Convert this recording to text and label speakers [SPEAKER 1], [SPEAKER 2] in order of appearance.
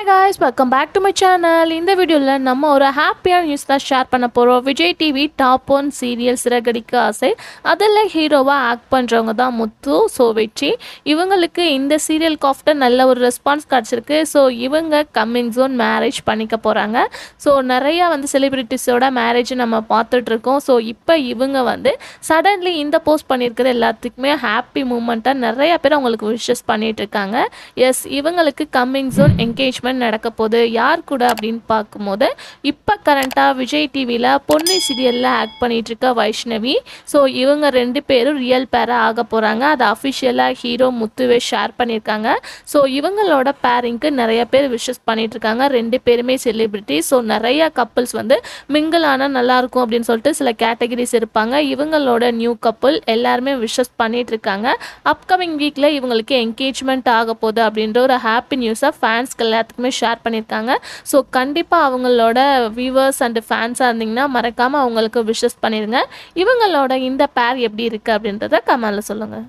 [SPEAKER 1] Hi guys, welcome back to my channel. இந்த வீடியோவில் நம்ம ஒரு ஹாப்பியான நியூஸ் தான் ஷேர் பண்ண போகிறோம். Vijay TV top 1 serial Siragadikka ஆசை. அதில் ஹீரோவாக ஆக்ட் பண்ணுறவங்க தான் முத்து வெற்றி. இவங்களுக்கு இந்த சீரியலுக்கு ஆஃப்டர் நல்ல ஒரு ரெஸ்பான்ஸ் கிடச்சிருக்கு. இவங்க கம்மிங் ஜோன் மேரேஜ் பண்ணிக்க போகிறாங்க. நிறையா செலிப்ரிட்டிஸோட மேரேஜ் நம்ம பார்த்துட்ருக்கோம். இப்போ இவங்க சடன்லி இந்த போஸ்ட் பண்ணியிருக்கிறது எல்லாத்துக்குமே ஹாப்பி மூமெண்ட்டாக நிறையா பேர் அவங்களுக்கு விஷஸ் பண்ணிகிட்ருக்காங்க. எஸ், இவங்களுக்கு கம்மிங் ஜோன் என்கேஜ்மெண்ட் நடக்க போகுது. யார் கூட அப்படின்னு பார்க்கும்போது இப்போ கரண்ட்டாக விஜய் டிவியில் பொன்னி சீரியலில் ஆக்ட் பண்ணிட்டு இருக்க வைஷ்ணவி. இவங்க ரெண்டு பேரும் ரியல் பேராக ஆக போகிறாங்க. அதை அஃபிஷியலாக ஹீரோ முத்துவே ஷேர் பண்ணியிருக்காங்க. இவங்களோட பேரிங்க்கு நிறைய பேர் விஷஸ் பண்ணிட்டு இருக்காங்க. ரெண்டு பேருமே செலிபிரிட்டி. நிறைய கப்புள்ஸ் மிங்கிள் ஆனால் நல்லாயிருக்கும் அப்படின்னு சொல்லிட்டு சில கேட்டகரிஸ் இருப்பாங்க. இவங்களோட நியூ கப்புள் எல்லாருமே விஷஸ் பண்ணிட்டு இருக்காங்க. அப்கமிங் வீக்கில் இவங்களுக்கு என்கேஜ்மெண்ட் ஆக போகுது அப்படின்ற ஒரு ஹாப்பி நியூஸை ஃபேன்ஸ்க்கு எல்லாத்துக்குமே ஷேர் பண்ணியிருக்காங்க. கண்டிப்பாக அவங்களோட வியூவர்ஸ் அண்ட் ஃபேன்ஸாக இருந்தீங்கன்னா மறக்காமல் அவங்களுக்கு விஷஸ் பண்ணிடுங்க. இவங்களோட இந்த பேர் எப்படி இருக்குது அப்படின்றத கமெண்ட்ல சொல்லுங்கள்.